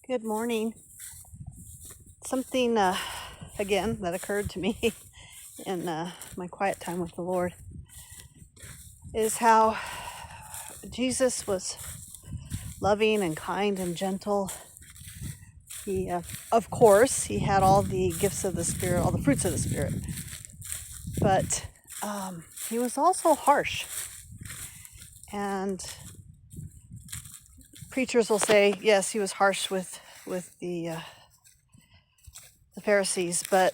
Good morning. Something, again, that occurred to me in my quiet time with the Lord is how Jesus was loving and kind and gentle. He, of course, he had all the gifts of the Spirit, all the fruits of the Spirit, but he was also harsh. And preachers will say, yes, he was harsh with the Pharisees, but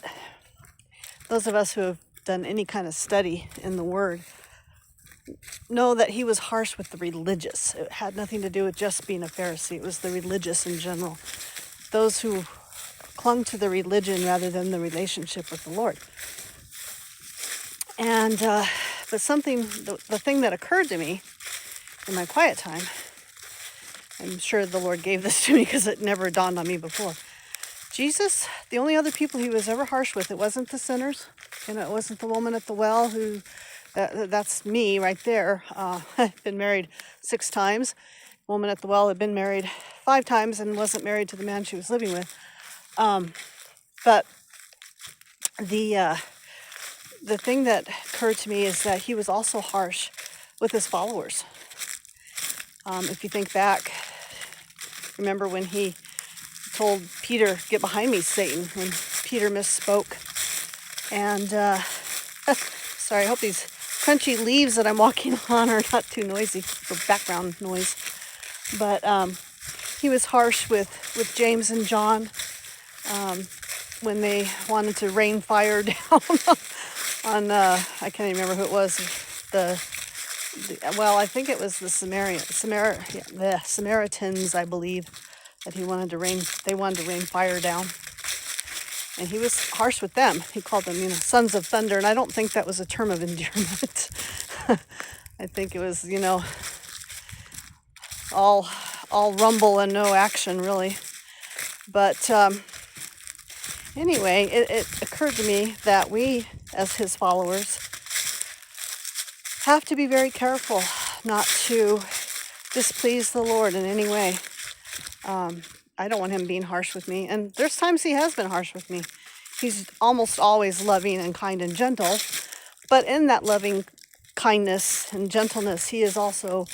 those of us who have done any kind of study in the Word know that he was harsh with the religious. It had nothing to do with just being a Pharisee. It was the religious in general. Those who clung to the religion rather than the relationship with the Lord. And, but the thing that occurred to me in my quiet time, I'm sure the Lord gave this to me because it never dawned on me before. Jesus, the only other people he was ever harsh with, it wasn't the sinners. It wasn't the woman at the well who, that's me right there. I've been married 6 times. Woman at the well had been married 5 times and wasn't married to the man she was living with. But the thing that occurred to me is that he was also harsh with his followers. If you think back, remember when he told Peter, "Get behind me, Satan," when Peter misspoke. And sorry, I hope these crunchy leaves that I'm walking on are not too noisy for background noise. But he was harsh with James and John when they wanted to rain fire down on, I can't even remember who it was, well, I think it was the Samaritans, I believe, that they wanted to rain fire down. And he was harsh with them. He called them, sons of thunder. And I don't think that was a term of endearment. I think it was, all rumble and no action, really. But anyway, it occurred to me that we, as his followers, have to be very careful not to displease the Lord in any way. I don't want him being harsh with me. And there's times he has been harsh with me. He's almost always loving and kind and gentle. But in that loving kindness and gentleness, he is also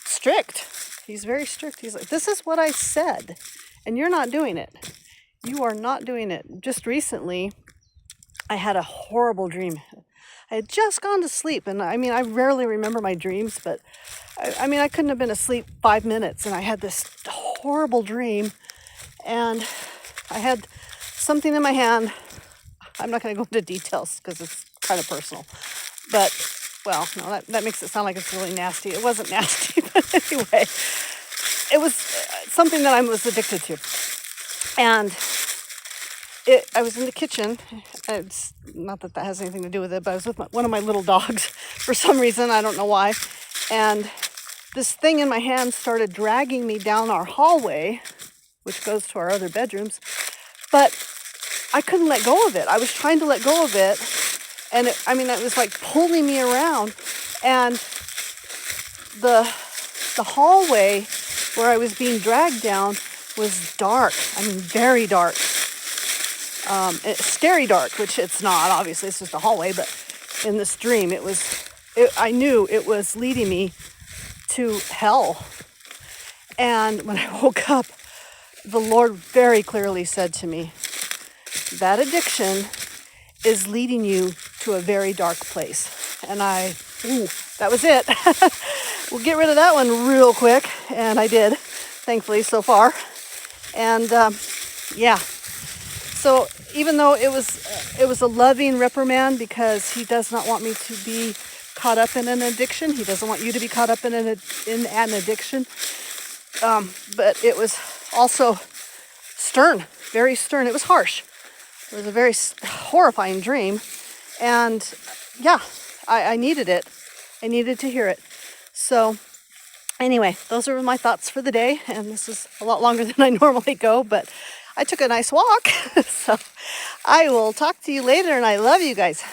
strict. He's very strict. He's like, this is what I said, and you're not doing it. You are not doing it. Just recently, I had a horrible dream. I had just gone to sleep, and I rarely remember my dreams, but I couldn't have been asleep 5 minutes, and I had this horrible dream, and I had something in my hand. I'm not going to go into details because it's kind of personal, but, well, no, that makes it sound like it's really nasty. It wasn't nasty, but anyway, it was something that I was addicted to, and I was in the kitchen. It's not that has anything to do with it, but I was with one of my little dogs for some reason. I don't know why. And this thing in my hand started dragging me down our hallway, which goes to our other bedrooms. But I couldn't let go of it. I was trying to let go of it. And it was like pulling me around. And the hallway where I was being dragged down was dark. Very dark. It's scary dark, which it's not, obviously, it's just a hallway, but in this dream, I knew it was leading me to hell. And when I woke up, the Lord very clearly said to me, that addiction is leading you to a very dark place. And that was it. We'll get rid of that one real quick. And I did, thankfully, so far. And yeah. So even though it was a loving reprimand, because he does not want me to be caught up in an addiction. He doesn't want you to be caught up in an addiction. But it was also stern, very stern. It was harsh. It was a very horrifying dream. And yeah, I needed it. I needed to hear it. So anyway, those are my thoughts for the day. And this is a lot longer than I normally go, but I took a nice walk. So I will talk to you later, and I love you guys.